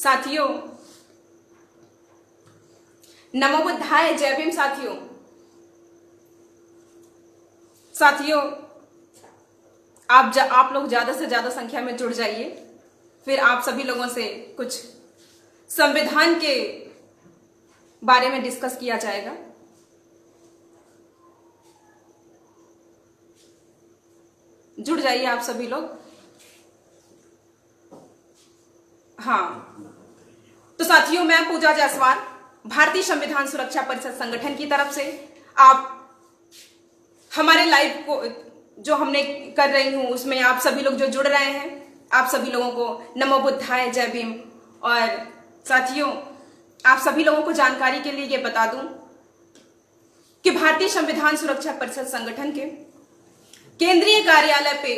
साथियों, नमो बुद्धाय, जय भीम। साथियों, आप लोग ज्यादा से ज्यादा संख्या में जुड़ जाइए। फिर आप सभी लोगों से कुछ संविधान के बारे में डिस्कस किया जाएगा। जुड़ जाइए आप सभी लोग। हाँ, तो साथियों, मैं पूजा जायसवाल, भारतीय संविधान सुरक्षा परिषद संगठन की तरफ से आप हमारे लाइव को जो हमने कर रही हूं उसमें आप सभी लोग जो जुड़ रहे हैं, आप सभी लोगों को नमो बुद्धाय, जय भीम। और साथियों, आप सभी लोगों को जानकारी के लिए ये बता दूं कि भारतीय संविधान सुरक्षा परिषद संगठन के केंद्रीय कार्यालय पे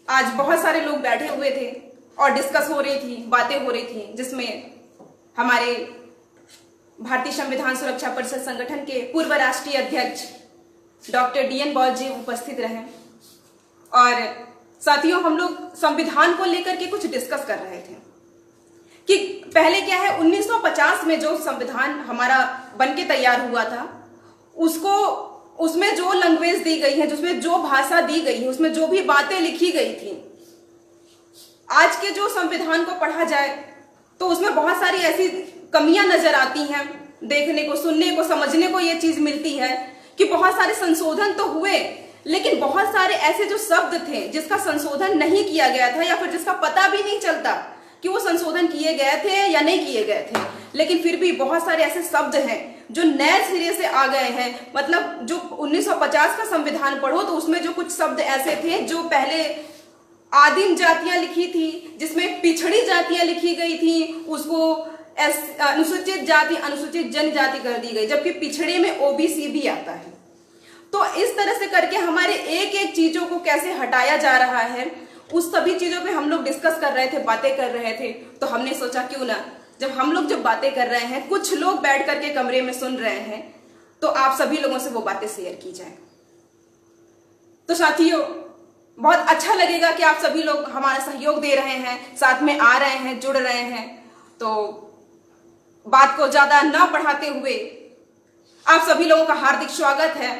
आज बहुत सारे लोग बैठे हुए थे और डिस्कस हो रही थी, बातें हो रही थी, जिसमें हमारे भारतीय संविधान सुरक्षा परिषद संगठन के पूर्व राष्ट्रीय अध्यक्ष डॉक्टर DN बॉल जी उपस्थित रहे। और साथियों, हम लोग संविधान को लेकर के कुछ डिस्कस कर रहे थे कि पहले क्या है, 1950 में जो संविधान हमारा बनके तैयार हुआ था, उसमें जो लैंग्वेज दी गई है, जिसमें जो भाषा दी गई है, उसमें जो भी बातें लिखी गई थी, आज के जो संविधान को पढ़ा जाए तो उसमें बहुत सारी ऐसी कमियां नजर आती हैं। देखने को, सुनने को, समझने को ये चीज मिलती है कि बहुत सारे संशोधन तो हुए, लेकिन बहुत सारे ऐसे जो शब्द थे जिसका संशोधन नहीं किया गया था, या फिर जिसका पता भी नहीं चलता कि वो संशोधन किए गए थे या नहीं किए गए थे। लेकिन फिर भी बहुत सारे ऐसे शब्द हैं जो नए सिरे से आ गए हैं। मतलब जो 1950 का संविधान पढ़ो तो उसमें जो कुछ शब्द ऐसे थे जो पहले आदिम जातियां लिखी थी, जिसमें पिछड़ी जातियां लिखी गई थी, उसको अनुसूचित जाति, अनुसूचित जनजाति कर दी गई, जबकि पिछड़े में OBC भी आता है। तो इस तरह से करके हमारे एक एक चीजों को कैसे हटाया जा रहा है, उस सभी चीजों पे हम लोग डिस्कस कर रहे थे, बातें कर रहे थे। तो हमने सोचा क्यों ना, जब हम लोग जब बातें कर रहे हैं, कुछ लोग बैठ करके कमरे में सुन रहे हैं, तो आप सभी लोगों से वो बातें शेयर की जाए। तो साथियों, बहुत अच्छा लगेगा कि आप सभी लोग हमारा सहयोग दे रहे हैं, साथ में आ रहे हैं, जुड़ रहे हैं। तो बात को ज्यादा ना बढ़ाते हुए आप सभी लोगों का हार्दिक स्वागत है,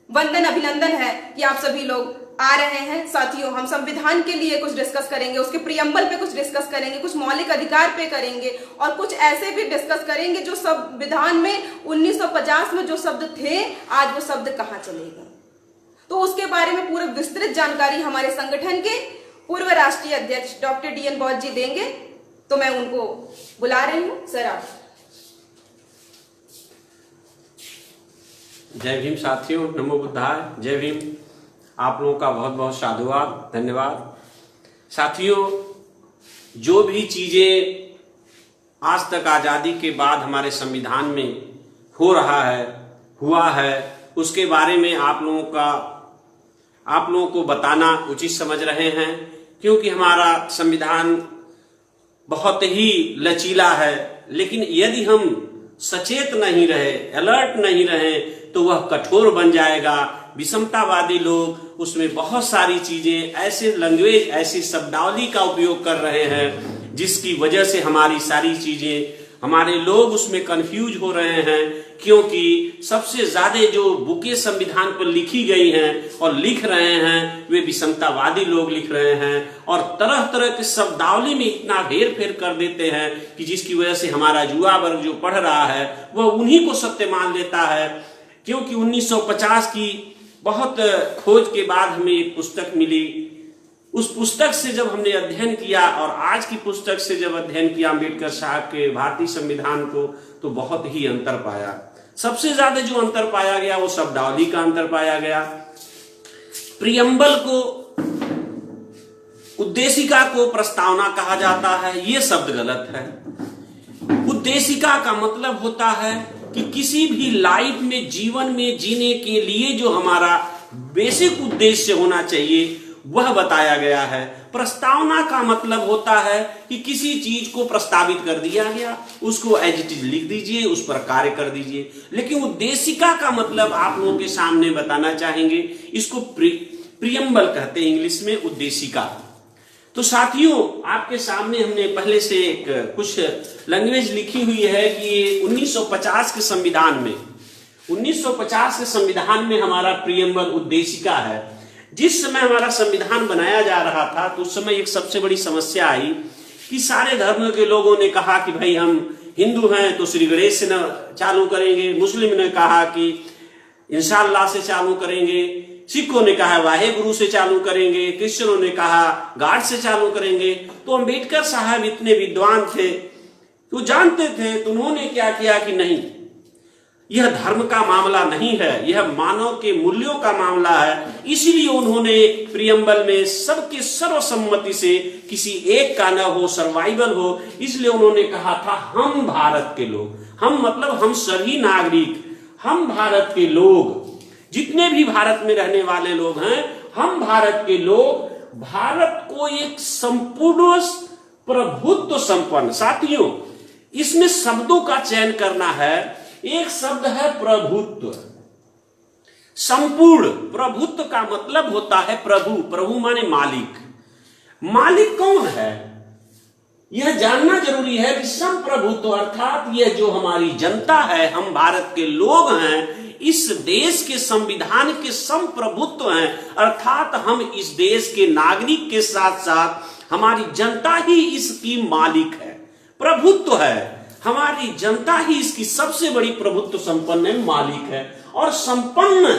वंदन, अभिनंदन है कि आप सभी लोग आ रहे हैं। साथियों, हम संविधान के लिए कुछ डिस्कस करेंगे, उसके प्रियम्बल पे कुछ डिस्कस करेंगे, कुछ मौलिक अधिकार पे करेंगे, और कुछ ऐसे भी डिस्कस करेंगे जो संविधान में 1950 में जो शब्द थे, आज वो शब्द कहाँ चले गए। तो उसके बारे में पूरा विस्तृत जानकारी हमारे संगठन के पूर्व राष्ट्रीय अध्यक्ष डॉक्टर DN बॉल जी देंगे। तो मैं उनको बुला रही हूँ। सर, आप। जय भीम साथियों, नमो बुद्धाय, जय भीम। आप लोगों का बहुत बहुत साधुवाद, धन्यवाद। साथियों, जो भी चीजें आज तक आजादी के बाद हमारे संविधान में हो रहा है, हुआ है, उसके बारे में आप लोगों को बताना उचित समझ रहे हैं, क्योंकि हमारा संविधान बहुत ही लचीला है। लेकिन यदि हम सचेत नहीं रहे, अलर्ट नहीं रहे, तो वह कठोर बन जाएगा। विषमतावादी लोग उसमें बहुत सारी चीजें, ऐसे लैंग्वेज, ऐसी शब्दावली का उपयोग कर रहे हैं, जिसकी वजह से हमारी सारी चीजें, हमारे लोग उसमें कंफ्यूज हो रहे हैं। क्योंकि सबसे ज्यादा जो बुकें संविधान पर लिखी गई हैं और लिख रहे हैं, वे विषमतावादी लोग लिख रहे हैं, और तरह तरह के शब्दावली में इतना हेर फेर कर देते हैं कि जिसकी वजह से हमारा युवा वर्ग जो पढ़ रहा है वह उन्हीं को सत्य मान लेता है। क्योंकि 1950 की बहुत खोज के बाद हमें एक पुस्तक मिली। उस पुस्तक से जब हमने अध्ययन किया और आज की पुस्तक से जब अध्ययन किया अम्बेडकर साहब के भारतीय संविधान को, तो बहुत ही अंतर पाया। सबसे ज्यादा जो अंतर पाया गया वो शब्दावली का अंतर पाया गया। प्रियम्बल को, उद्देशिका को प्रस्तावना कहा जाता है, ये शब्द गलत है। उद्देशिका का मतलब होता है कि किसी भी लाइफ में, जीवन में जीने के लिए जो हमारा बेसिक उद्देश्य होना चाहिए वह बताया गया है। प्रस्तावना का मतलब होता है कि किसी चीज को प्रस्तावित कर दिया गया, उसको एज इट इज लिख दीजिए, उस पर कार्य कर दीजिए। लेकिन उद्देशिका का मतलब आप लोगों के सामने बताना चाहेंगे, इसको प्रियम्बल कहते हैं इंग्लिश में, उद्देशिका। तो साथियों, आपके सामने हमने पहले से एक कुछ लैंग्वेज लिखी हुई है कि 1950 के संविधान में 1950 के संविधान में हमारा प्रियम्बल उद्देशिका है। जिस समय हमारा संविधान बनाया जा रहा था तो उस समय एक सबसे बड़ी समस्या आई कि सारे धर्म के लोगों ने कहा कि भाई हम हिंदू हैं तो श्री गणेश से न चालू करेंगे, मुस्लिम ने कहा कि इंशाअल्लाह से चालू करेंगे, सिखों ने कहा वाहे गुरु से चालू करेंगे, क्रिश्चियनों ने कहा गॉड से चालू करेंगे। तो अम्बेडकर साहब इतने विद्वान थे तो जानते थे, तो उन्होंने क्या किया कि नहीं, यह धर्म का मामला नहीं है, यह मानव के मूल्यों का मामला है। इसीलिए उन्होंने प्रियम्बल में सबके सर्वसम्मति से किसी एक का न हो, सर्वाइवल हो, इसलिए उन्होंने कहा था हम भारत के लोग, हम मतलब हम सभी नागरिक, हम भारत के लोग, जितने भी भारत में रहने वाले लोग हैं, हम भारत के लोग भारत को एक संपूर्ण प्रभुत्व संपन्न, साथियों इसमें शब्दों का चयन करना है। एक शब्द है प्रभुत्व, संपूर्ण प्रभुत्व का मतलब होता है प्रभु, प्रभु माने मालिक। मालिक कौन है यह जानना जरूरी है कि संप्रभुत्व अर्थात यह जो हमारी जनता है, हम भारत के लोग हैं, इस देश के संविधान के संप्रभुत्व हैं, अर्थात हम इस देश के नागरिक के साथ साथ हमारी जनता ही इसकी मालिक है, प्रभुत्व है। हमारी जनता ही इसकी सबसे बड़ी प्रभुत्व संपन्न मालिक है। और संपन्न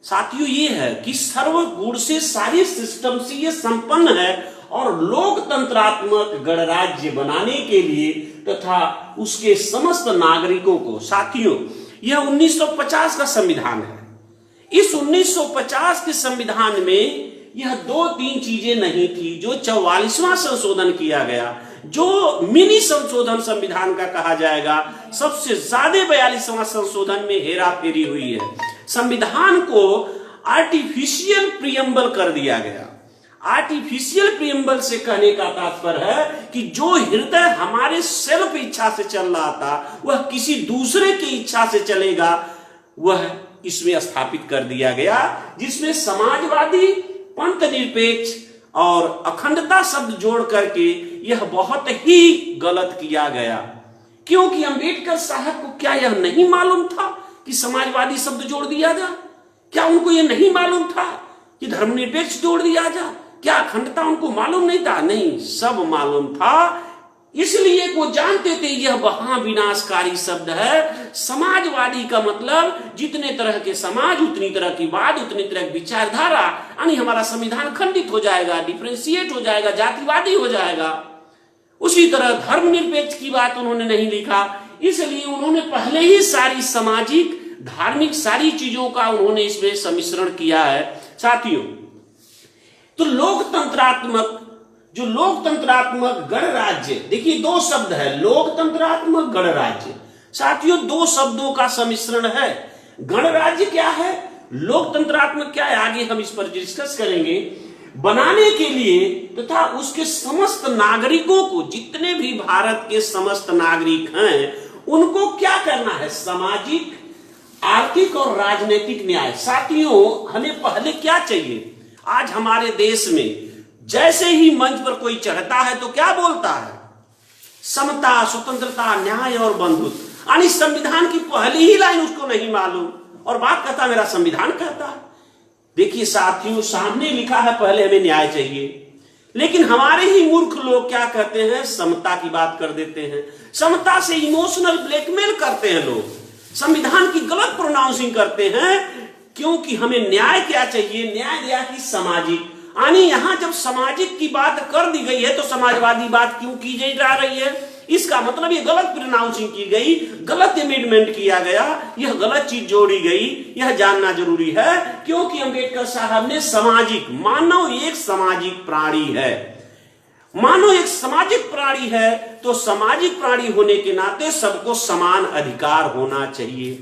साथियों ये है कि सर्वगुण से, सारे सिस्टम से ये संपन्न है और लोकतंत्रात्मक गणराज्य बनाने के लिए तथा उसके समस्त नागरिकों को, साथियों यह 1950 का संविधान है। इस 1950 के संविधान में यह 2-3 चीजें नहीं थी। जो 44वां संशोधन किया गया, जो मिनी संशोधन संविधान का कहा जाएगा, सबसे ज्यादा 42वां संशोधन में हेरा फेरी हुई है। संविधान को आर्टिफिशियल प्रियम्बल कर दिया गया। आर्टिफिशियल प्रियम्बल से कहने का तात्पर्य है कि जो हृदय हमारे सेल्फ इच्छा से चल रहा था वह किसी दूसरे की इच्छा से चलेगा, वह इसमें स्थापित कर दिया गया, जिसमें समाजवादी, पंथ निरपेक्ष और अखंडता शब्द जोड़ करके यह बहुत ही गलत किया गया। क्योंकि अंबेडकर साहब को क्या यह नहीं मालूम था कि समाजवादी शब्द जोड़ दिया जा? क्या उनको यह नहीं मालूम था कि धर्मनिरपेक्ष जोड़ दिया जा? क्या अखंडता उनको मालूम नहीं था? नहीं, सब मालूम था। इसलिए वो जानते थे यह महाविनाशकारी शब्द है। समाजवादी का मतलब जितने तरह के समाज, उतनी तरह की बात, उतनी तरह की विचारधारा, यानी हमारा संविधान खंडित हो जाएगा, डिफरेंशिएट हो जाएगा, जातिवादी हो जाएगा। उसी तरह धर्मनिरपेक्ष की बात उन्होंने नहीं लिखा, इसलिए उन्होंने पहले ही सारी सामाजिक, धार्मिक सारी चीजों का उन्होंने इसमें सम्मिश्रण किया है। साथियों, तो लोकतंत्रात्मक गणराज्य, देखिए 2 शब्द है, लोकतंत्रात्मक गणराज्य। साथियों 2 शब्दों का सम्मिश्रण है। गणराज्य क्या है, लोकतंत्रात्मक क्या है, आगे हम इस पर डिस्कस करेंगे। बनाने के लिए तथा उसके समस्त नागरिकों को, जितने भी भारत के समस्त नागरिक हैं, उनको क्या करना है, सामाजिक, आर्थिक और राजनीतिक न्याय। साथियों हमें पहले क्या चाहिए, आज हमारे देश में जैसे ही मंच पर कोई चढ़ता है तो क्या बोलता है, समता, स्वतंत्रता, न्याय और बंधुत्व, यानी संविधान की पहली ही लाइन उसको नहीं मालूम और बात कहता मेरा संविधान कहता है। देखिए साथियों, सामने लिखा है पहले हमें न्याय चाहिए, लेकिन हमारे ही मूर्ख लोग क्या कहते हैं, समता की बात कर देते हैं। समता से इमोशनल ब्लैकमेल करते हैं लोग, संविधान की गलत प्रोनाउंसिंग करते हैं, क्योंकि हमें न्याय क्या चाहिए, न्याय दिया कि सामाजिक, यानी यहां जब सामाजिक की बात कर दी गई है तो समाजवादी बात क्यों की जा रही है, इसका मतलब ये गलत प्रोनाउंसिंग की गई, गलत अमेंडमेंट किया गया, यह गलत चीज जोड़ी गई, यह जानना जरूरी है। क्योंकि अंबेडकर साहब ने सामाजिक, मानव एक सामाजिक प्राणी है, मानव एक सामाजिक प्राणी है, तो सामाजिक प्राणी होने के नाते सबको समान अधिकार होना चाहिए।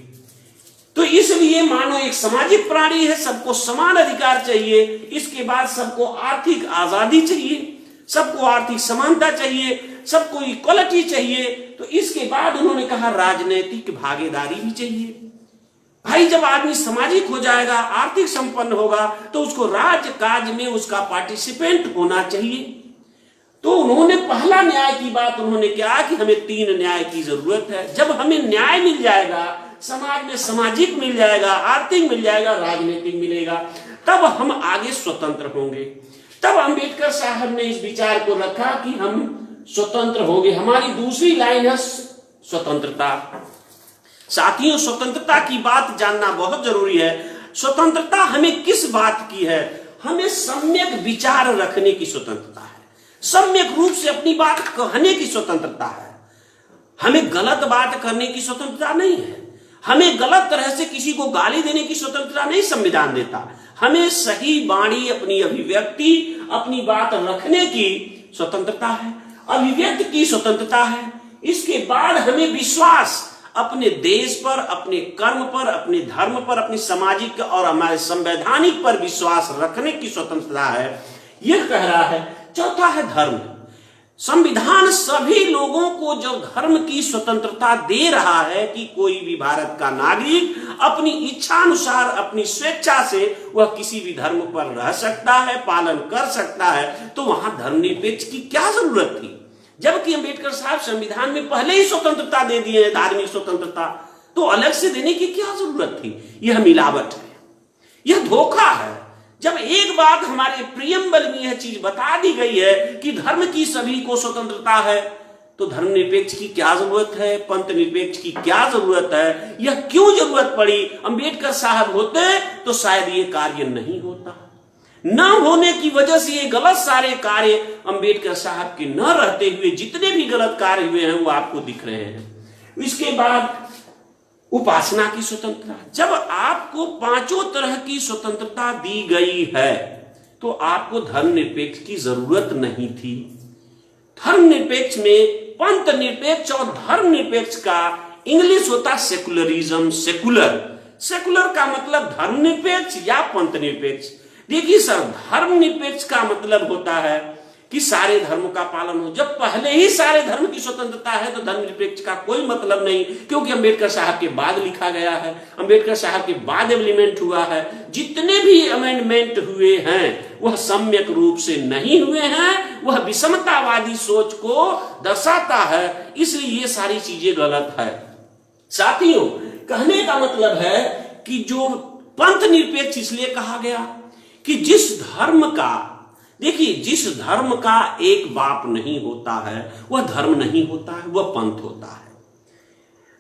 तो इसलिए मानव एक सामाजिक प्राणी है, सबको समान अधिकार चाहिए। इसके बाद सबको आर्थिक आजादी चाहिए, सबको आर्थिक समानता चाहिए, सबको इक्वलिटी चाहिए। तो इसके बाद उन्होंने कहा राजनीतिक भागीदारी भी चाहिए। भाई जब आदमी सामाजिक हो जाएगा, आर्थिक संपन्न होगा, तो उसको राज्य काज में उसका पार्टिसिपेंट होना चाहिए। तो उन्होंने पहला न्याय की बात उन्होंने क्या कि हमें 3 न्याय की जरूरत है। जब हमें न्याय मिल जाएगा, समाज में सामाजिक मिल जाएगा, आर्थिक मिल जाएगा, राजनीतिक मिलेगा, तब हम आगे स्वतंत्र होंगे। तब अंबेडकर साहब ने इस विचार को रखा कि हम स्वतंत्र होंगे। हमारी दूसरी लाइन है स्वतंत्रता। साथियों, स्वतंत्रता की बात जानना बहुत जरूरी है। स्वतंत्रता हमें किस बात की है? हमें सम्यक विचार रखने की स्वतंत्रता है, सम्यक रूप से अपनी बात कहने की स्वतंत्रता है। हमें गलत बात करने की स्वतंत्रता नहीं है, हमें गलत तरह से किसी को गाली देने की स्वतंत्रता नहीं संविधान देता। हमें सही वाणी, अपनी अभिव्यक्ति, अपनी बात रखने की स्वतंत्रता है, अभिव्यक्ति की स्वतंत्रता है। इसके बाद हमें विश्वास अपने देश पर, अपने कर्म पर, अपने धर्म पर, अपनी सामाजिक और हमारे संवैधानिक पर विश्वास रखने की स्वतंत्रता है, यह कह रहा है। चौथा है धर्म। संविधान सभी लोगों को जो धर्म की स्वतंत्रता दे रहा है कि कोई भी भारत का नागरिक अपनी इच्छा अनुसार, अपनी स्वेच्छा से वह किसी भी धर्म पर रह सकता है, पालन कर सकता है, तो वहां धर्मनिरपेक्ष की क्या जरूरत थी? जबकि अंबेडकर साहब संविधान में पहले ही स्वतंत्रता दे दिए हैं, धार्मिक स्वतंत्रता, तो अलग से देने की क्या जरूरत थी? यह मिलावट है, यह धोखा है। जब एक बात हमारे प्रियम्बल में यह चीज बता दी गई है कि धर्म की सभी को स्वतंत्रता है, तो धर्मनिरपेक्ष की क्या जरूरत है? पंथ निरपेक्ष की क्या जरूरत है? यह क्यों जरूरत पड़ी? अंबेडकर साहब होते तो शायद ये कार्य नहीं होता। न होने की वजह से ये गलत सारे कार्य अंबेडकर साहब के न रहते हुए जितने भी गलत कार्य हुए हैं वो आपको दिख रहे हैं। इसके बाद उपासना की स्वतंत्रता। जब आपको 5 तरह की स्वतंत्रता दी गई है तो आपको धर्मनिरपेक्ष की जरूरत नहीं थी। धर्मनिरपेक्ष में पंथ निरपेक्ष और धर्मनिरपेक्ष का इंग्लिश होता सेकुलरिज्म। सेकुलर का मतलब धर्मनिरपेक्ष या पंथ निरपेक्ष। देखिए सर, धर्मनिरपेक्ष का मतलब होता है कि सारे धर्म का पालन हो। जब पहले ही सारे धर्म की स्वतंत्रता है तो धर्मनिरपेक्ष का कोई मतलब नहीं, क्योंकि अंबेडकर साहब के बाद लिखा गया है, अंबेडकर साहब के बाद एम्प्लीमेंट हुआ है। जितने भी अमेंडमेंट हुए हैं वह सम्यक रूप से नहीं हुए हैं, वह विषमतावादी सोच को दर्शाता है, इसलिए ये सारी चीजें गलत है। साथियों, कहने का मतलब है कि जो पंथ निरपेक्ष इसलिए कहा गया कि जिस धर्म का, देखिए, जिस धर्म का एक बाप नहीं होता है वह धर्म नहीं होता है, वह पंथ होता है।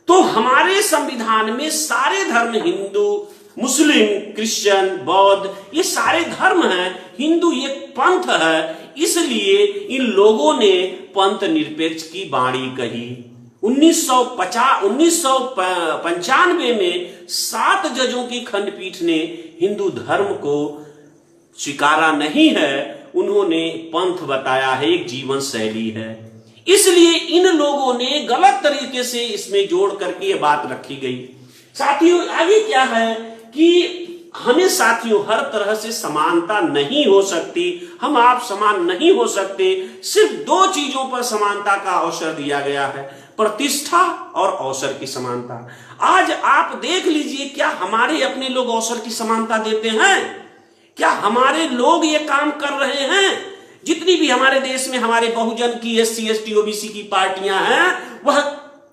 तो हमारे संविधान में सारे धर्म, हिंदू, मुस्लिम, क्रिश्चियन, बौद्ध, ये सारे धर्म हैं। हिंदू एक पंथ है, इसलिए इन लोगों ने पंथ निरपेक्ष की वाणी कही। 1995 में 7 जजों की खंडपीठ ने हिंदू धर्म को स्वीकारा नहीं है, उन्होंने पंथ बताया है, एक जीवन शैली है। इसलिए इन लोगों ने गलत तरीके से इसमें जोड़ करके ये बात रखी गई। साथियों, आगे क्या है कि हमें साथियों हर तरह से समानता नहीं हो सकती, हम आप समान नहीं हो सकते। सिर्फ 2 चीजों पर समानता का अवसर दिया गया है, प्रतिष्ठा और अवसर की समानता। आज आप देख लीजिए, क्या हमारे अपने लोग अवसर की समानता देते हैं? क्या हमारे लोग ये काम कर रहे हैं? जितनी भी हमारे देश में हमारे बहुजन की, SC, ST, OBC की पार्टियां हैं, वह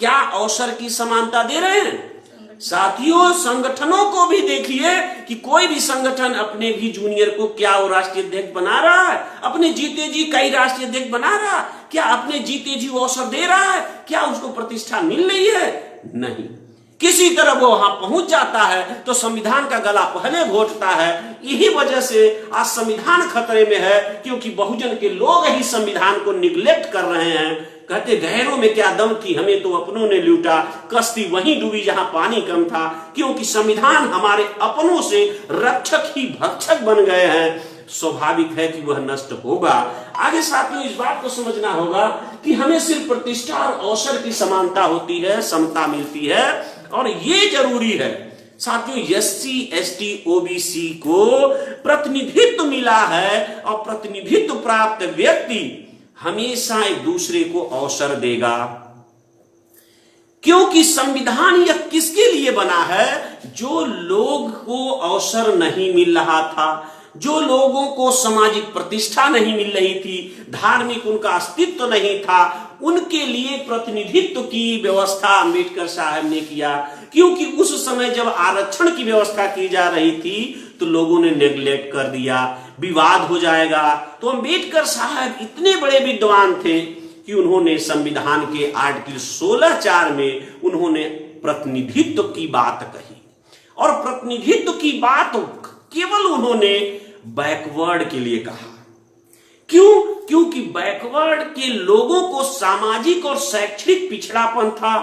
क्या अवसर की समानता दे रहे हैं? साथियों, संगठनों को भी देखिए कि कोई भी संगठन अपने भी जूनियर को क्या वो राष्ट्रीय अध्यक्ष बना रहा है? अपने जीते जी कई राष्ट्रीय अध्यक्ष बना रहा है? क्या अपने जीते जी वो अवसर दे रहा है? क्या उसको प्रतिष्ठा मिल रही है? नहीं। किसी तरह वो वहां पहुंच जाता है तो संविधान का गला पहले घोटता है। यही वजह से आज संविधान खतरे में है, क्योंकि बहुजन के लोग ही संविधान को निग्लेक्ट कर रहे हैं। कहते गैरों में क्या दम थी, हमें तो अपनों ने लूटा, कश्ती वहीं डूबी जहां पानी कम था। क्योंकि संविधान हमारे अपनों से रक्षक ही भक्षक बन गए हैं, स्वाभाविक है कि वह नष्ट होगा। आगे साथियों इस बात को समझना होगा कि हमें सिर्फ प्रतिष्ठा और अवसर की समानता होती है, समता मिलती है, और ये जरूरी है साथियों। SC, ST, OBC को प्रतिनिधित्व मिला है, और प्रतिनिधित्व प्राप्त व्यक्ति हमेशा एक दूसरे को अवसर देगा, क्योंकि संविधान यह किसके लिए बना है? जो लोग को अवसर नहीं मिल रहा था, जो लोगों को सामाजिक प्रतिष्ठा नहीं मिल रही थी, धार्मिक उनका अस्तित्व नहीं था, उनके लिए प्रतिनिधित्व की व्यवस्था अंबेडकर साहब ने किया। क्योंकि उस समय जब आरक्षण की व्यवस्था की जा रही थी तो लोगों ने नेग्लेक्ट कर दिया, विवाद हो जाएगा। तो अंबेडकर साहब इतने बड़े विद्वान थे कि उन्होंने संविधान के आर्टिकल 16(4) में उन्होंने प्रतिनिधित्व की बात कही। और प्रतिनिधित्व की बात केवल उन्होंने बैकवर्ड के लिए कहा। क्यों? क्योंकि बैकवर्ड के लोगों को सामाजिक और शैक्षणिक पिछड़ापन था,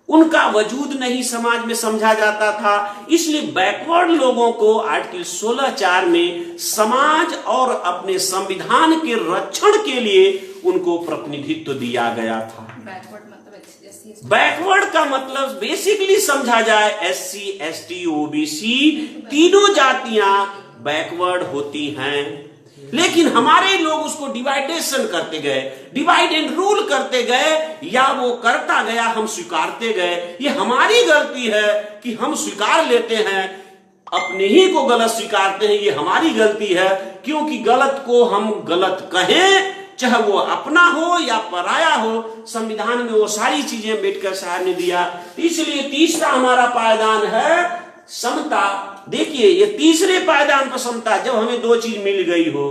उनका वजूद नहीं समाज में समझा जाता था। इसलिए बैकवर्ड लोगों को आर्टिकल 16(4) में समाज और अपने संविधान के रक्षण के लिए उनको प्रतिनिधित्व दिया गया था। बैकवर्ड का मतलब बेसिकली समझा जाए SC, ST, OBC तीनों जातियां बैकवर्ड होती हैं। लेकिन हमारे लोग उसको डिवाइडेशन करते गए, डिवाइड एंड रूल करते गए, या वो करता गया, हम स्वीकारते गए। ये हमारी गलती है कि हम स्वीकार लेते हैं, अपने ही को गलत स्वीकारते हैं। ये हमारी गलती है, क्योंकि गलत को हम गलत कहें, चाहे वो अपना हो या पराया हो। संविधान में वो सारी चीजें अम्बेडकर साहब ने दिया। इसलिए तीसरा हमारा पायदान है समता। देखिए, ये तीसरे पायदान पर समता, जब हमें दो चीज मिल गई हो,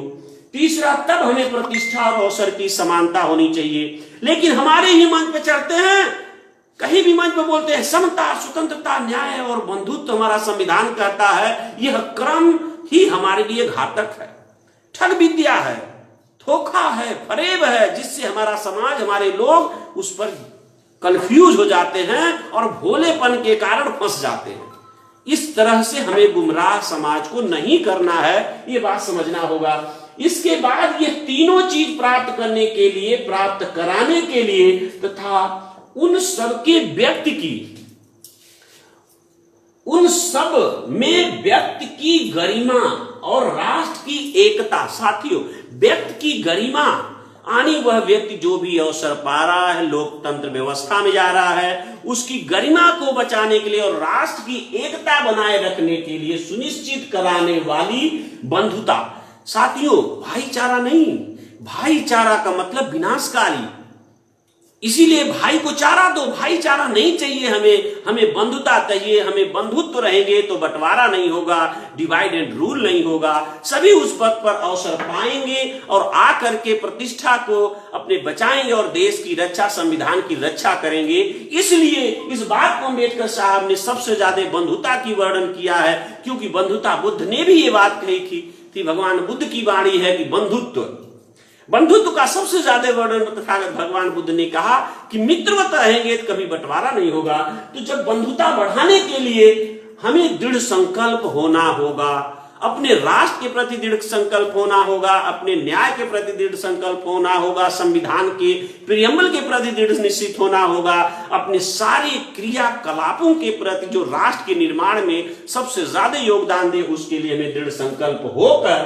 तीसरा तब हमें प्रतिष्ठा और अवसर की समानता होनी चाहिए। लेकिन हमारे ही मंच पे चढ़ते हैं, कहीं भी मंच पे बोलते हैं समता, स्वतंत्रता, न्याय और बंधुत्व हमारा संविधान कहता है। यह क्रम ही हमारे लिए घातक है, ठग विद्या है, धोखा है, फरेब है, जिससे हमारा समाज, हमारे लोग उस पर कंफ्यूज हो जाते हैं और भोलेपन के कारण फंस जाते हैं। इस तरह से हमें गुमराह समाज को नहीं करना है, ये बात समझना होगा। इसके बाद ये तीनों चीज प्राप्त करने के लिए, प्राप्त कराने के लिए तथा उन सबके व्यक्ति की, उन सब में व्यक्ति की गरिमा और राष्ट्र की एकता। साथियों, व्यक्ति की गरिमा आनी, वह व्यक्ति जो भी अवसर पा रहा है, लोकतंत्र व्यवस्था में जा रहा है, उसकी गरिमा को बचाने के लिए और राष्ट्र की एकता बनाए रखने के लिए सुनिश्चित कराने वाली बंधुता। साथियों, भाईचारा नहीं, भाईचारा का मतलब विनाशकारी। इसीलिए भाई को चारा दो, भाईचारा नहीं चाहिए हमें बंधुता चाहिए। हमें बंधुत्व रहेंगे तो बंटवारा नहीं होगा, डिवाइड एंड रूल नहीं होगा। सभी उस पद पर अवसर पाएंगे और आकर के प्रतिष्ठा को अपने बचाएंगे और देश की रक्षा, संविधान की रक्षा करेंगे। इसलिए इस बात को अम्बेडकर साहब ने सबसे ज्यादा बंधुता की वर्णन किया है, क्योंकि बंधुता, बुद्ध ने भी ये बात कही थी भगवान बुद्ध की वाणी है कि बंधुत्व का सबसे ज्यादा वर्णन तथागत भगवान बुद्ध ने कहा कि मित्रवत रहेंगे तो कभी बंटवारा नहीं होगा। तो जब बंधुता बढ़ाने के लिए हमें दृढ़ संकल्प होना होगा, अपने राष्ट्र के प्रति दृढ़ संकल्प होना होगा, अपने न्याय के प्रति दृढ़ संकल्प होना होगा, संविधान के प्रियम्बल के प्रति दृढ़ निश्चित होना होगा, अपने सारे क्रियाकलापों के प्रति जो राष्ट्र के निर्माण में सबसे ज्यादा योगदान दे, उसके लिए हमें दृढ़ संकल्प होकर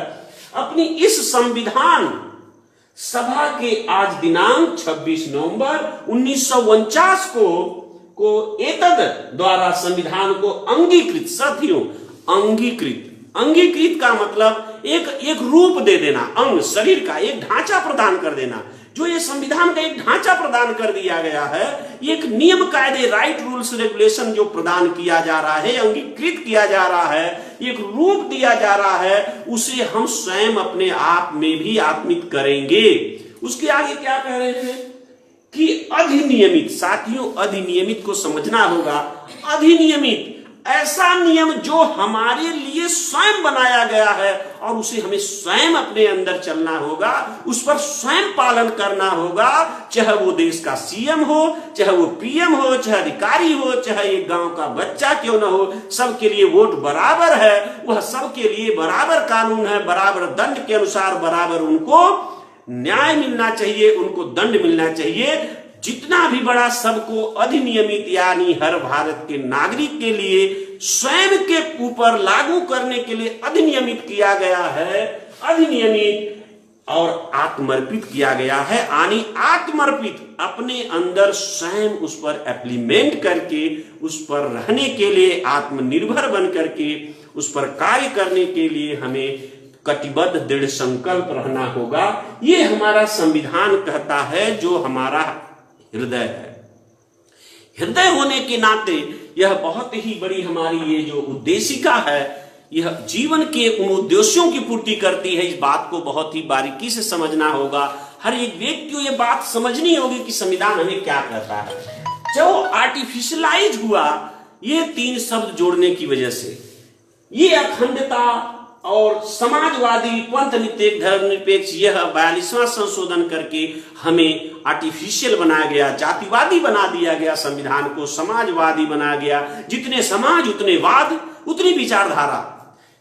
अपनी इस संविधान सभा के आज दिनांक 26 नवंबर 1949 को एतद द्वारा संविधान को अंगीकृत। साथियों, अंगीकृत का मतलब एक रूप दे देना, अंग, शरीर का एक ढांचा प्रदान कर देना। जो ये संविधान का एक ढांचा प्रदान कर दिया गया है, एक नियम कायदे, राइट, रूल्स, रेगुलेशन जो प्रदान किया जा रहा है, अंगीकृत किया जा रहा है, एक रूप दिया जा रहा है, उसे हम स्वयं अपने आप में भी आत्मित करेंगे। उसके आगे क्या कह रहे हैं कि अधिनियमित। साथियों, अधिनियमित को समझना होगा। अधिनियमित ऐसा नियम जो हमारे लिए स्वयं बनाया गया है और उसे हमें स्वयं अपने अंदर चलना होगा, उस पर स्वयं पालन करना होगा। चाहे वो देश का सीएम हो, चाहे वो पीएम हो, चाहे अधिकारी हो, चाहे एक गांव का बच्चा क्यों ना हो, सबके लिए वोट बराबर है। वह सबके लिए बराबर कानून है, बराबर दंड के अनुसार बराबर उनको न्याय मिलना चाहिए, उनको दंड मिलना चाहिए। जितना भी बड़ा सबको अधिनियमित यानी हर भारत के नागरिक के लिए स्वयं के ऊपर लागू करने के लिए अधिनियमित किया गया है। अधिनियमित और आत्मर्पित किया गया है, यानी आत्मर्पित, अपने अंदर स्वयं उस पर एप्लीमेंट करके, उस पर रहने के लिए आत्मनिर्भर बन करके, उस पर कार्य करने के लिए हमें कटिबद्ध दृढ़ संकल्प रहना होगा। ये हमारा संविधान कहता है, जो हमारा हृदय है। हृदय होने के नाते यह बहुत ही बड़ी हमारी ये जो उद्देशिका है, यह जीवन के उन उद्देश्यों की पूर्ति करती है। इस बात को बहुत ही बारीकी से समझना होगा। हर एक व्यक्ति को यह बात समझनी होगी कि संविधान हमें क्या कहता है। जो आर्टिफिशियलाइज हुआ ये 3 शब्द जोड़ने की वजह से, ये अखंडता और समाजवादी पंथ धर्मनिरपेक्ष, यह 42वां संशोधन करके हमें आर्टिफिशियल बनाया गया, जातिवादी बना दिया गया, संविधान को समाजवादी बना गया। जितने समाज उतने वाद, उतनी विचारधारा।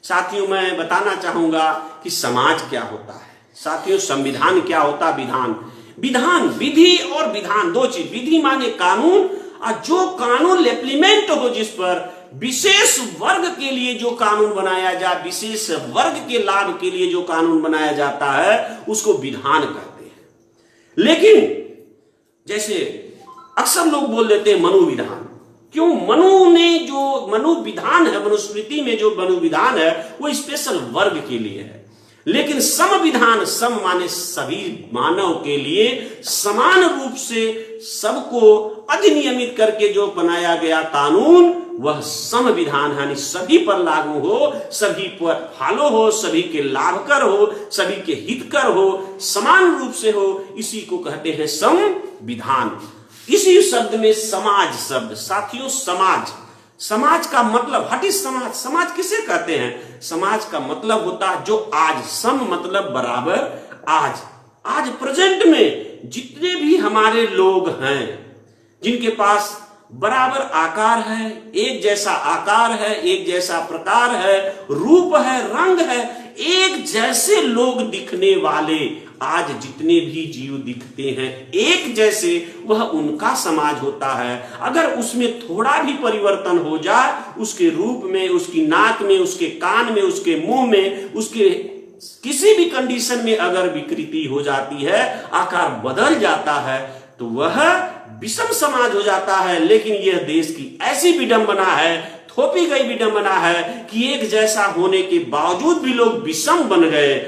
साथियों, मैं बताना चाहूंगा कि समाज क्या होता है। साथियों, संविधान क्या होता है? विधान। विधान, विधि और विधान, 2 चीज। विधि माने कानून, और जो कानून इम्प्लीमेंट हो, जिस पर विशेष वर्ग के लिए जो कानून बनाया जाए, विशेष वर्ग के लाभ के लिए जो कानून बनाया जाता है, उसको विधान कहते हैं। लेकिन जैसे अक्सर लोग बोल देते हैं मनुविधान। क्यों? मनु ने जो मनुविधान है, मनुस्मृति में जो मनुविधान है, वो स्पेशल वर्ग के लिए है। लेकिन संविधान, सम माने सभी मानव के लिए समान रूप से सबको अधिनियमित करके जो बनाया गया कानून, वह संविधान यानी सभी पर लागू हो, सभी पर फॉलो हो, सभी के लाभकर हो, सभी के हितकर हो, समान रूप से हो। इसी को कहते हैं संविधान। इसी शब्द में समाज शब्द। साथियों, समाज, समाज का मतलब, व्हाट इज समाज? समाज किसे कहते हैं? समाज का मतलब होता है जो आज, सम मतलब बराबर, आज प्रेजेंट में जितने भी हमारे लोग हैं, जिनके पास बराबर आकार है, एक जैसा आकार है, एक जैसा प्रकार है, रूप है, रंग है, एक जैसे लोग दिखने वाले आज जितने भी जीव दिखते हैं एक जैसे, वह उनका समाज होता है। अगर उसमें थोड़ा भी परिवर्तन हो जाए, उसके रूप में, उसकी नाक में, उसके कान में, उसके मुंह में, उसके किसी भी कंडीशन में अगर विकृति हो जाती है, आकार बदल जाता है, तो वह विषम समाज हो जाता है। लेकिन यह देश की ऐसी विडंबना है, थोपी गई विडंबना है कि एक जैसा होने के बावजूद भी लोग विषम बन गए।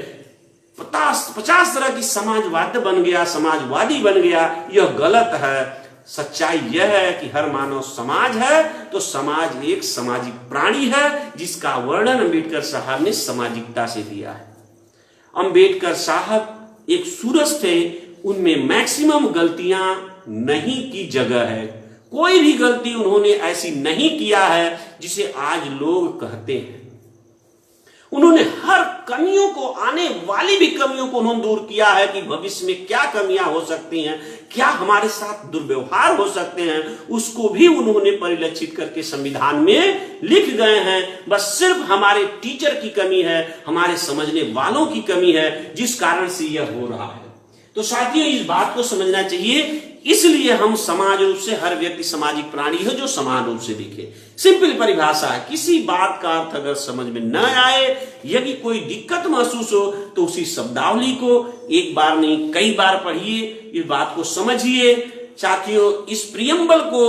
50 तरह की समाजवाद बन गया, समाजवादी बन गया। यह गलत है। सच्चाई यह है कि हर मानव समाज है, तो समाज एक सामाजिक प्राणी है, जिसका वर्णन अंबेडकर साहब ने सामाजिकता से दिया है। अंबेडकर साहब एक सूरज थे, उनमें मैक्सिमम गलतियां नहीं की जगह है। कोई भी गलती उन्होंने ऐसी नहीं किया है जिसे आज लोग कहते हैं। उन्होंने हर कमियों को, आने वाली भी कमियों को उन्होंने दूर किया है कि भविष्य में क्या कमियां हो सकती हैं, क्या हमारे साथ दुर्व्यवहार हो सकते हैं, उसको भी उन्होंने परिलक्षित करके संविधान में लिख गए हैं। बस सिर्फ हमारे टीचर की कमी है, हमारे समझने वालों की कमी है, जिस कारण से यह हो रहा है। तो साथियों, इस बात को समझना चाहिए। इसलिए हम समाज रूप से, हर व्यक्ति सामाजिक प्राणी है जो समान रूप से दिखे। सिंपल परिभाषा है। किसी बात का अर्थ अगर समझ में न आए, यदि कोई दिक्कत महसूस हो, तो उसी शब्दावली को एक बार नहीं कई बार पढ़िए, इस बात को समझिए। साथियों, इस प्रियम्बल को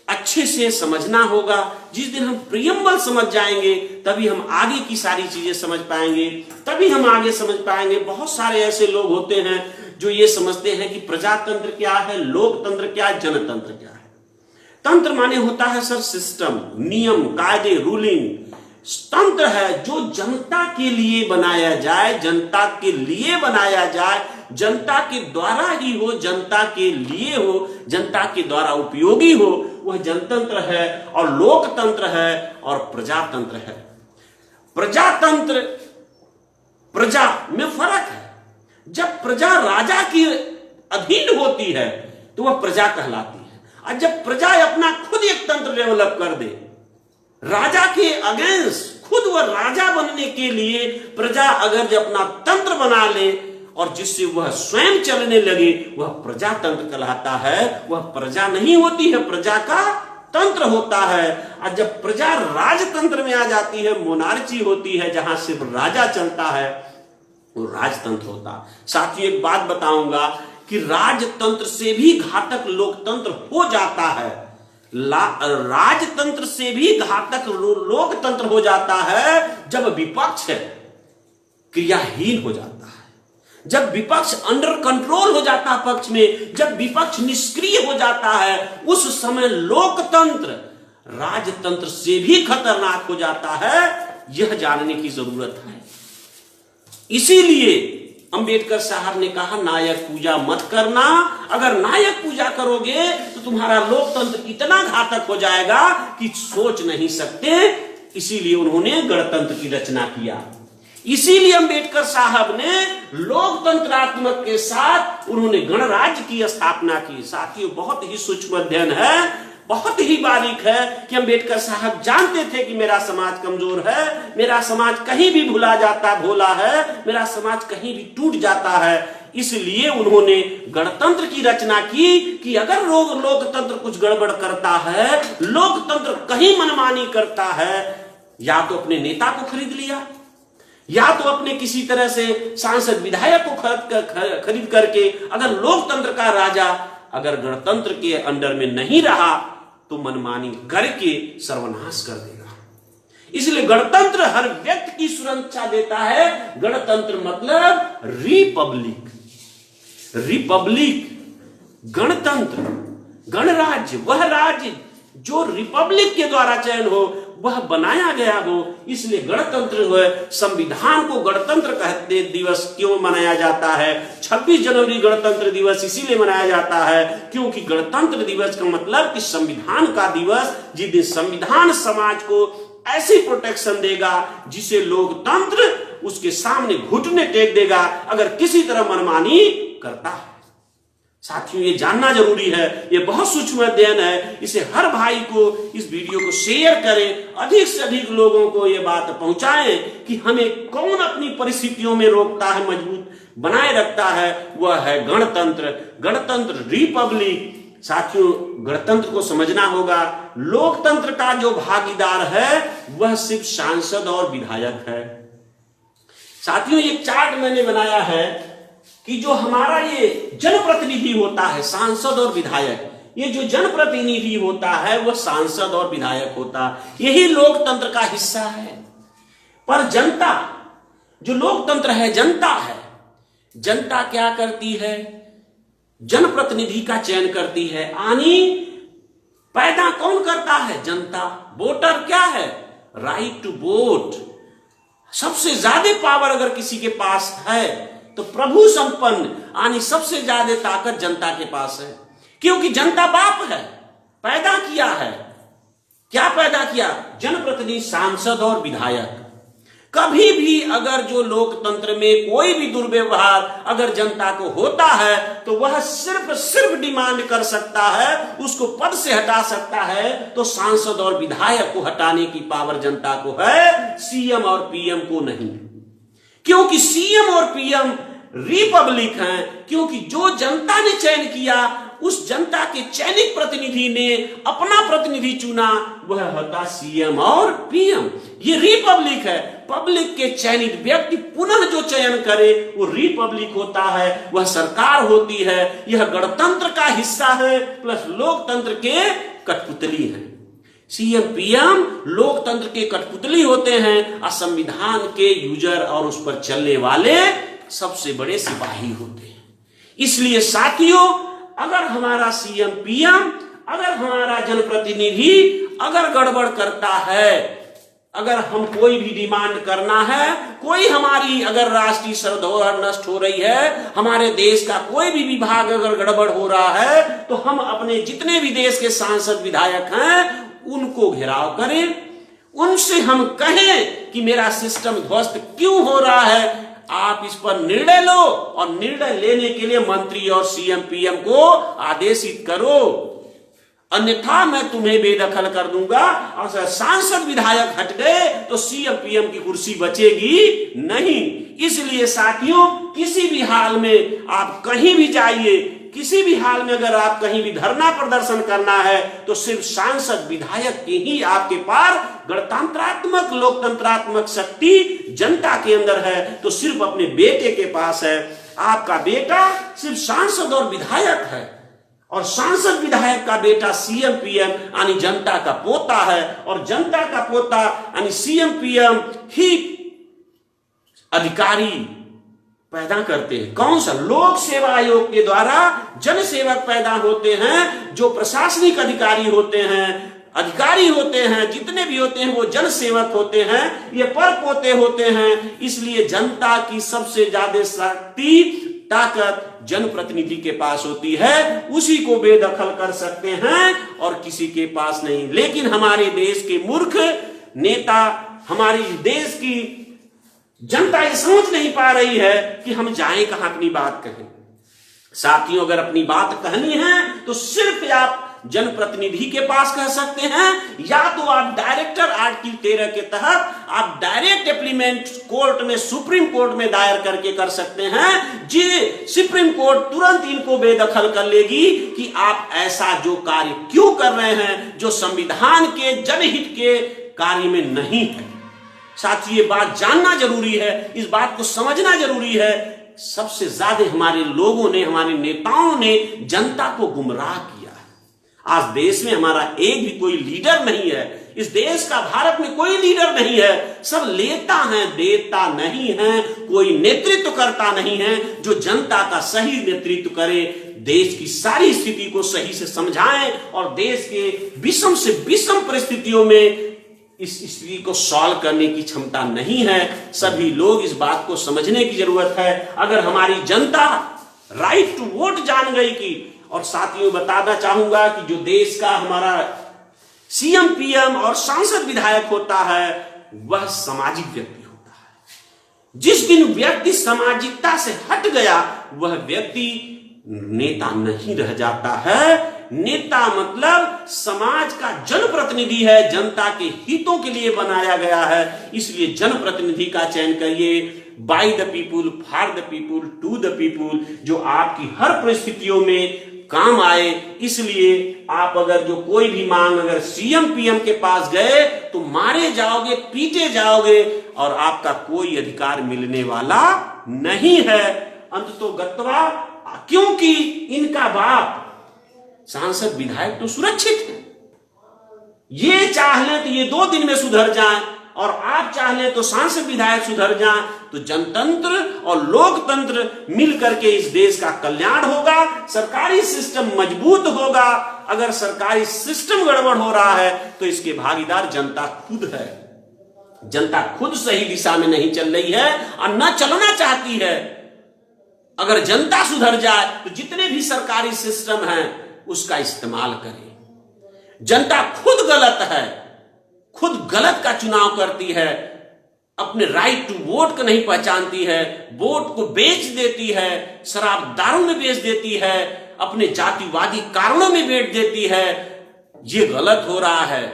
अच्छे से समझना होगा। जिस दिन हम प्रियम्बल समझ जाएंगे, तभी हम आगे की सारी चीजें समझ पाएंगे, तभी हम आगे समझ पाएंगे। बहुत सारे ऐसे लोग होते हैं जो ये समझते हैं कि प्रजातंत्र क्या है, लोकतंत्र क्या है, जनतंत्र क्या है। तंत्र माने होता है सर सिस्टम, नियम, कायदे, रूलिंग। तंत्र है जो जनता के लिए बनाया जाए, जनता के लिए बनाया जाए, जनता के द्वारा ही हो, जनता के लिए हो, जनता के द्वारा उपयोगी हो, वह जनतंत्र है। और लोकतंत्र है और प्रजातंत्र है। प्रजातंत्र, प्रजा में फर्क है। जब प्रजा राजा की अधीन होती है तो वह प्रजा कहलाती है, और जब प्रजा अपना खुद एक तंत्र डेवलप कर दे, राजा के अगेंस्ट, खुद वह राजा बनने के लिए प्रजा अगर जब अपना तंत्र बना ले और जिससे वह स्वयं चलने लगे, वह प्रजातंत्र कहलाता है। वह प्रजा नहीं होती है, प्रजा का तंत्र होता है। और जब प्रजा राजतंत्र में आ जाती है, मोनार्ची होती है, जहां सिर्फ राजा चलता है, वो राजतंत्र होता। साथियों, एक बात बताऊंगा कि राजतंत्र से भी घातक लोकतंत्र हो जाता है। राजतंत्र से भी घातक लोकतंत्र हो जाता है जब विपक्ष है। क्रियाहीन हो जाता है, जब विपक्ष अंडर कंट्रोल हो जाता है पक्ष में, जब विपक्ष निष्क्रिय हो जाता है, उस समय लोकतंत्र राजतंत्र से भी खतरनाक हो जाता है। यह जानने की जरूरत है। इसीलिए अंबेडकर साहब ने कहा नायक पूजा मत करना। अगर नायक पूजा करोगे तो तुम्हारा लोकतंत्र इतना घातक हो जाएगा कि सोच नहीं सकते। इसीलिए उन्होंने गणतंत्र की रचना किया। इसीलिए अंबेडकर साहब ने लोकतंत्रात्मक के साथ उन्होंने गणराज्य की स्थापना की। साथियों, बहुत ही सूक्ष्म अध्ययन है, बहुत ही बारीक है कि अंबेडकर साहब जानते थे कि मेरा समाज कमजोर है, मेरा समाज कहीं भी भुला जाता भोला है, मेरा समाज कहीं भी टूट जाता है। इसलिए उन्होंने गणतंत्र की रचना की कि अगर लोकतंत्र कुछ गड़बड़ करता है, लोकतंत्र कहीं मनमानी करता है, या तो अपने नेता को खरीद लिया, या तो अपने किसी तरह से सांसद विधायक को खरीद करके अगर लोकतंत्र का राजा अगर गणतंत्र के अंडर में नहीं रहा तो मनमानी करके सर्वनाश कर देगा। इसलिए गणतंत्र हर व्यक्ति की सुरक्षा देता है। गणतंत्र मतलब रिपब्लिक, रिपब्लिक, गणतंत्र, गणराज्य, वह राज्य जो रिपब्लिक के द्वारा चयन हो, वह बनाया गया हो। इसलिए गणतंत्र हुए, संविधान को गणतंत्र कहते दिवस क्यों मनाया जाता है? 26 जनवरी गणतंत्र दिवस इसीलिए मनाया जाता है क्योंकि गणतंत्र दिवस का मतलब कि संविधान का दिवस, जिस दिन संविधान समाज को ऐसी प्रोटेक्शन देगा जिसे लोकतंत्र उसके सामने घुटने टेक देगा अगर किसी तरह मनमानी करता है। साथियों, ये जानना जरूरी है, ये बहुत सूक्ष्म अध्ययन है। इसे हर भाई को इस वीडियो को शेयर करें, अधिक से अधिक लोगों को ये बात पहुंचाएं कि हमें कौन अपनी परिस्थितियों में रोकता है, मजबूत बनाए रखता है, वह है गणतंत्र, गणतंत्र, रिपब्लिक। साथियों, गणतंत्र को समझना होगा। लोकतंत्र का जो भागीदार है वह सिर्फ सांसद और विधायक है। साथियों, ये चार्ट मैंने बनाया है कि जो हमारा ये जनप्रतिनिधि होता है, सांसद और विधायक, ये जो जनप्रतिनिधि होता है वह सांसद और विधायक होता है, यही लोकतंत्र का हिस्सा है। पर जनता, जो लोकतंत्र है, जनता है। जनता क्या करती है? जनप्रतिनिधि का चयन करती है। यानी पैदा कौन करता है? जनता। वोटर क्या है? Right to vote. सबसे ज्यादा पावर अगर किसी के पास है तो प्रभु संपन्न, यानी सबसे ज्यादा ताकत जनता के पास है, क्योंकि जनता बाप है। पैदा किया है, क्या पैदा किया? जनप्रतिनिधि, सांसद और विधायक। कभी भी अगर जो लोकतंत्र में कोई भी दुर्व्यवहार अगर जनता को होता है तो वह सिर्फ डिमांड कर सकता है, उसको पद से हटा सकता है। तो सांसद और विधायक को हटाने की पावर जनता को है, सीएम और पीएम को नहीं। क्योंकि सीएम और पीएम रिपब्लिक हैं, क्योंकि जो जनता ने चयन किया उस जनता के चयनित प्रतिनिधि ने अपना प्रतिनिधि चुना, वह होता सीएम और पीएम। ये रिपब्लिक है। पब्लिक के चयनित व्यक्ति पुनः जो चयन करे वो रिपब्लिक होता है, वह सरकार होती है। यह गणतंत्र का हिस्सा है प्लस लोकतंत्र के कठपुतली है। सीएम पीएम लोकतंत्र के कठपुतली होते हैं और संविधान के यूजर और उस पर चलने वाले सबसे बड़े सिपाही होते हैं। इसलिए साथियों, अगर हमारा सीएम पीएम, अगर हमारा जनप्रतिनिधि अगर गड़बड़ करता है, अगर हम कोई भी डिमांड करना है, कोई हमारी अगर राष्ट्रीय धरोहर नष्ट हो रही है, हमारे देश का कोई भी विभाग अगर गड़बड़ हो रहा है, तो हम अपने जितने भी देश के सांसद विधायक हैं उनको घेराव करें, उनसे हम कहें कि मेरा सिस्टम ध्वस्त क्यों हो रहा है, आप इस पर निर्णय लो और निर्णय लेने के लिए मंत्री और सीएम पीएम को आदेशित करो, अन्यथा मैं तुम्हें बेदखल कर दूंगा। और सांसद विधायक हट गए तो सीएम पीएम की कुर्सी बचेगी नहीं। इसलिए साथियों, किसी भी हाल में आप कहीं भी जाइए, किसी भी हाल में अगर आप कहीं भी धरना प्रदर्शन करना है तो सिर्फ सांसद विधायक की ही आपके पास गणतंत्रात्मक लोकतंत्रात्मक शक्ति जनता के अंदर है, तो सिर्फ अपने बेटे के पास है। आपका बेटा सिर्फ सांसद और विधायक है और सांसद विधायक का बेटा सीएम पीएम यानी जनता का पोता है और जनता का पोता यानी सीएम पीएम ही अधिकारी पैदा करते हैं। कौन सा? लोक सेवा आयोग के द्वारा जन सेवक पैदा होते हैं, जो प्रशासनिक अधिकारी होते हैं, अधिकारी होते हैं, जितने भी होते हैं वो जन सेवक होते हैं, ये पर पोते होते हैं। इसलिए जनता की सबसे ज्यादा शक्ति, ताकत जनप्रतिनिधि के पास होती है, उसी को बेदखल कर सकते हैं और किसी के पास नहीं। लेकिन हमारे देश के मूर्ख नेता, हमारी देश की जनता ये समझ नहीं पा रही है कि हम जाएं कहां, अपनी बात कहें। साथियों, अगर अपनी बात कहनी है तो सिर्फ आप जनप्रतिनिधि के पास कह सकते हैं, या तो आप डायरेक्टर आर्टिकल 13 के तहत आप डायरेक्ट एप्लीमेंट कोर्ट में, सुप्रीम कोर्ट में दायर करके कर सकते हैं, जी सुप्रीम कोर्ट तुरंत इनको बेदखल कर लेगी कि आप ऐसा जो कार्य क्यों कर रहे हैं जो संविधान के जनहित के कार्य में नहीं है। साथियों, ये बात जानना जरूरी है, इस बात को समझना जरूरी है। सबसे ज्यादा हमारे लोगों ने, हमारे नेताओं ने जनता को गुमराह किया। आज देश में हमारा एक भी कोई लीडर नहीं है, इस देश का, भारत में कोई लीडर नहीं है। सब लेता है, देता नहीं है, कोई नेतृत्व करता नहीं है जो जनता का सही नेतृत्व करे, देश की सारी स्थिति को सही से समझाएं और देश के विषम से विषम परिस्थितियों में इस स्थिति को सॉल्व करने की क्षमता नहीं है। सभी लोग इस बात को समझने की जरूरत है। अगर हमारी जनता राइट टू वोट जान गई कि, और साथियों बताना चाहूंगा कि जो देश का हमारा सीएम, पीएम और सांसद विधायक होता है वह सामाजिक व्यक्ति होता है। जिस दिन व्यक्ति सामाजिकता से हट गया वह व्यक्ति नेता नहीं रह जाता है। नेता मतलब समाज का जनप्रतिनिधि है, जनता के हितों के लिए बनाया गया है। इसलिए जनप्रतिनिधि का चयन करिए, by the people, for the people, to the people, जो आपकी हर परिस्थितियों में काम आए। इसलिए आप अगर जो कोई भी मांग अगर सीएम पीएम के पास गए तो मारे जाओगे, पीटे जाओगे और आपका कोई अधिकार मिलने वाला नहीं है। अंततोगत्वा, क्योंकि इनका बाप सांसद विधायक तो सुरक्षित है, ये चाह ले तो ये 2 दिन में सुधर जाए और आप चाह ले तो सांसद विधायक सुधर जाए, तो जनतंत्र और लोकतंत्र मिलकर के इस देश का कल्याण होगा, सरकारी सिस्टम मजबूत होगा। अगर सरकारी सिस्टम गड़बड़ हो रहा है तो इसके भागीदार जनता खुद है। जनता खुद सही दिशा में नहीं चल रही है और न चलना चाहती है। अगर जनता सुधर जाए तो जितने भी सरकारी सिस्टम हैं उसका इस्तेमाल करें। जनता खुद गलत है, खुद गलत का चुनाव करती है, अपने राइट टू वोट को नहीं पहचानती है, वोट को बेच देती है, शराब दारू में बेच देती है, अपने जातिवादी कारणों में बेच देती है। ये गलत हो रहा है।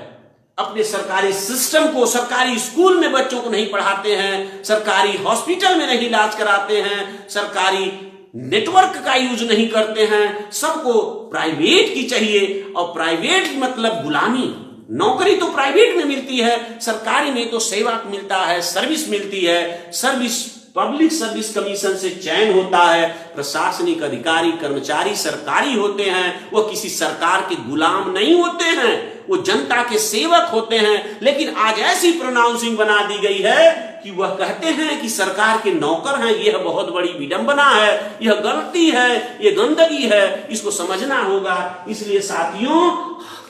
अपने सरकारी सिस्टम को, सरकारी स्कूल में बच्चों को नहीं पढ़ाते हैं, सरकारी हॉस्पिटल में नहीं इलाज कराते हैं, सरकारी नेटवर्क का यूज नहीं करते हैं, सबको प्राइवेट की चाहिए। और प्राइवेट मतलब गुलामी। नौकरी तो प्राइवेट में मिलती है, सरकारी में तो सेवा मिलता है, सर्विस मिलती है। सर्विस पब्लिक सर्विस कमीशन से चयन होता है। प्रशासनिक अधिकारी, कर्मचारी सरकारी होते हैं, वो किसी सरकार के गुलाम नहीं होते हैं, वो जनता के सेवक होते हैं। लेकिन आज ऐसी प्रोनाउंसिंग बना दी गई है कि वह कहते हैं कि सरकार के नौकर हैं। यह बहुत बड़ी विडंबना है, यह गलती है, यह गंदगी है, इसको समझना होगा। इसलिए साथियों,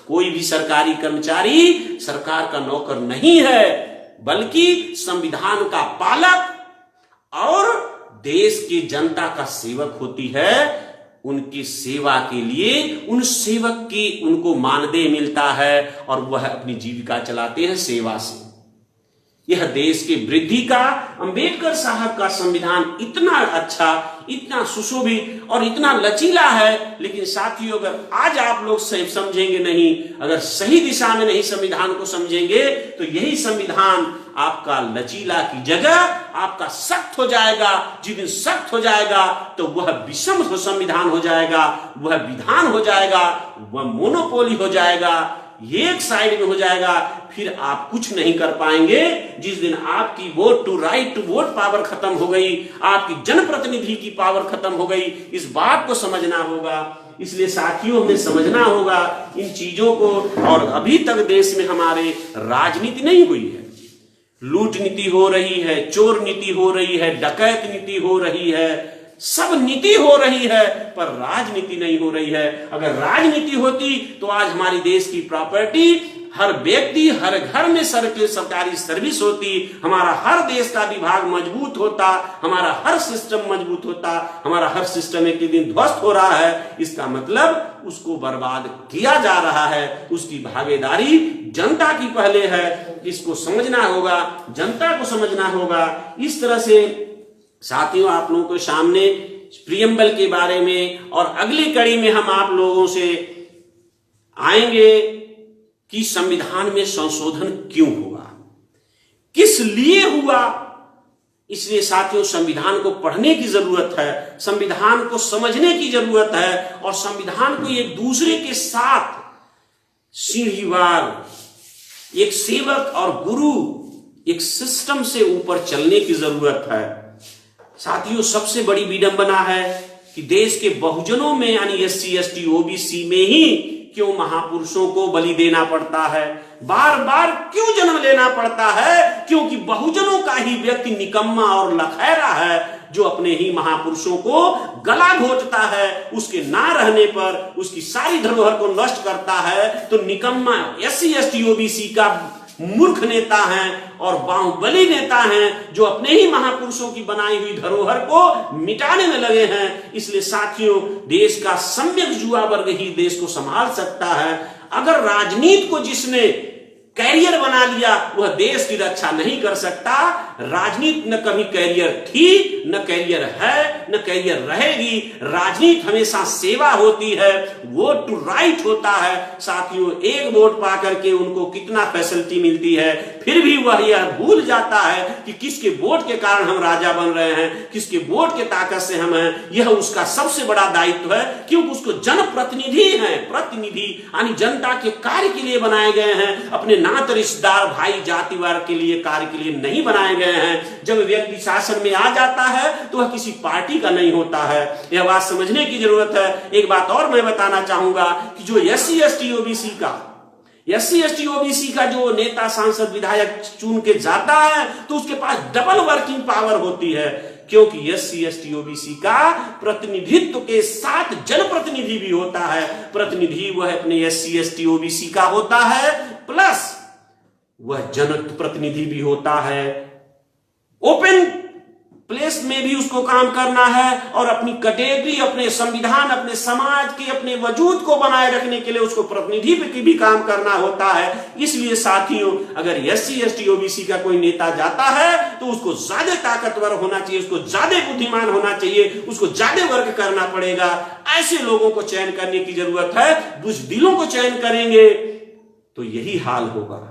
कोई भी सरकारी कर्मचारी सरकार का नौकर नहीं है, बल्कि संविधान का पालक और देश की जनता का सेवक होती है। उनकी सेवा के लिए उन सेवक की उनको मानदेय मिलता है और वह अपनी जीविका चलाते हैं सेवा से। यह देश की वृद्धि का अंबेडकर साहब का संविधान इतना अच्छा, इतना सुशोभित और इतना लचीला है। लेकिन साथियों, अगर आज आप लोग सही समझेंगे नहीं, अगर सही दिशा में नहीं संविधान को समझेंगे, तो यही संविधान आपका लचीला की जगह आपका सख्त हो जाएगा। जिस दिन सख्त हो जाएगा तो वह विषम संविधान हो जाएगा, वह विधान हो जाएगा, वह मोनोपोली हो जाएगा, एक साइड में हो जाएगा। फिर आप कुछ नहीं कर पाएंगे। जिस दिन आपकी vote to right to vote power खत्म हो गई, आपकी जनप्रतिनिधि की पावर खत्म हो गई, इस बात को समझना होगा। इसलिए साथियों, हमें समझना होगा इन चीजों को। और अभी तक देश में हमारे राजनीति नहीं हुई है, लूट नीति हो रही है, चोर नीति हो रही है, डकैत नीति हो रही है, सब नीति हो रही है, पर राजनीति नहीं हो रही है। अगर राजनीति होती तो आज हमारी देश की प्रॉपर्टी, हर व्यक्ति, हर घर में सरकारी सर्विस होती, हमारा हर देश का विभाग मजबूत होता, हमारा हर सिस्टम मजबूत होता। हमारा हर सिस्टम एक दिन ध्वस्त हो रहा है, इसका मतलब उसको बर्बाद किया जा रहा है। उसकी भागीदारी जनता की पहले है, इसको समझना होगा, जनता को समझना होगा। इस तरह से साथियों, आप लोगों के सामने प्रियम्बल के बारे में और अगली कड़ी में हम आप लोगों से आएंगे कि संविधान में संशोधन क्यों हुआ, किस लिए हुआ। इसलिए साथियों, संविधान को पढ़ने की जरूरत है, संविधान को समझने की जरूरत है और संविधान को एक दूसरे के साथ सीढ़ीवार, एक सेवक और गुरु, एक सिस्टम से ऊपर चलने की जरूरत है। साथियों, सबसे बड़ी विडंबना है कि देश के बहुजनों में यानी SC ST OBC में ही क्यों महापुरुषों को बलि देना पड़ता है, बार बार क्यों जन्म लेना पड़ता है। क्योंकि बहुजनों का ही व्यक्ति निकम्मा और लखैरा है, जो अपने ही महापुरुषों को गला घोटता है, उसके ना रहने पर उसकी सारी धरोहर को नष्ट करता है। तो निकम्मा SC ST OBC का मूर्ख नेता हैं और बाहुबली नेता हैं, जो अपने ही महापुरुषों की बनाई हुई धरोहर को मिटाने में लगे हैं। इसलिए साथियों, देश का सम्यक युवा वर्ग ही देश को संभाल सकता है। अगर राजनीति को जिसने कैरियर बना लिया, वह देश की रक्षा नहीं कर सकता। राजनीति न कभी कैरियर थी, न कैरियर है, न कैरियर रहेगी। राजनीति हमेशा सेवा होती है, वोट टू राइट होता है। साथियों, एक वोट पा करके उनको कितना फैसिलिटी मिलती है, फिर भी वह यह भूल जाता है कि किसके वोट के कारण हम राजा बन रहे हैं, किसके वोट के ताकत से हम हैं। यह उसका सबसे बड़ा दायित्व है, क्योंकि उसको जनप्रतिनिधि है, प्रतिनिधि यानी जनता के कार्य के लिए बनाए गए हैं, अपने नात रिश्तेदार भाई जातिवार के लिए, कार्य के लिए नहीं बनाए गए हैं। जब व्यक्ति शासन में आ जाता है तो वह किसी पार्टी का नहीं होता है। यह बात समझने की जरूरत है। एक बात और मैं बताना चाहूंगा कि जो SC ST OBC का जो नेता, सांसद, विधायक चुन के जाता है तो उसके पास डबल वर्किंग पावर होती है, क्योंकि SC ST OBC का प्रतिनिधित्व के साथ जनप्रतिनिधि भी होता है। प्रतिनिधि वह अपने SC ST OBC का होता है, प्लस वह जन प्रतिनिधि भी होता है। ओपन प्लेस में भी उसको काम करना है और अपनी कैटेगरी, अपने संविधान, अपने समाज के, अपने वजूद को बनाए रखने के लिए उसको प्रतिनिधि की भी काम करना होता है। इसलिए साथियों, अगर SC ST OBC का कोई नेता जाता है तो उसको ज्यादा ताकतवर होना चाहिए, उसको ज्यादा बुद्धिमान होना चाहिए, उसको ज्यादा वर्क करना पड़ेगा। ऐसे लोगों को चयन करने की जरूरत है। बुज़दिलों को चयन करेंगे तो यही हाल होगा,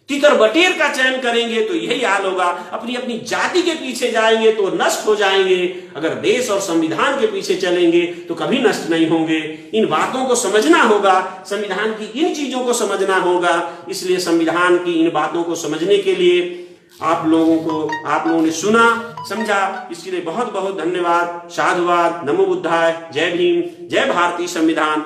तितर बटेर का चयन करेंगे तो यही हाल होगा, अपनी अपनी जाति के पीछे जाएंगे तो नष्ट हो जाएंगे। अगर देश और संविधान के पीछे चलेंगे तो कभी नष्ट नहीं होंगे। इन बातों को समझना होगा, संविधान की इन चीजों को समझना होगा। इसलिए संविधान की इन बातों को समझने के लिए आप लोगों ने सुना, समझा, इसके लिए बहुत बहुत धन्यवाद। साधुवाद। नमो बुद्धाय। जय भीम। जय भारतीय संविधान।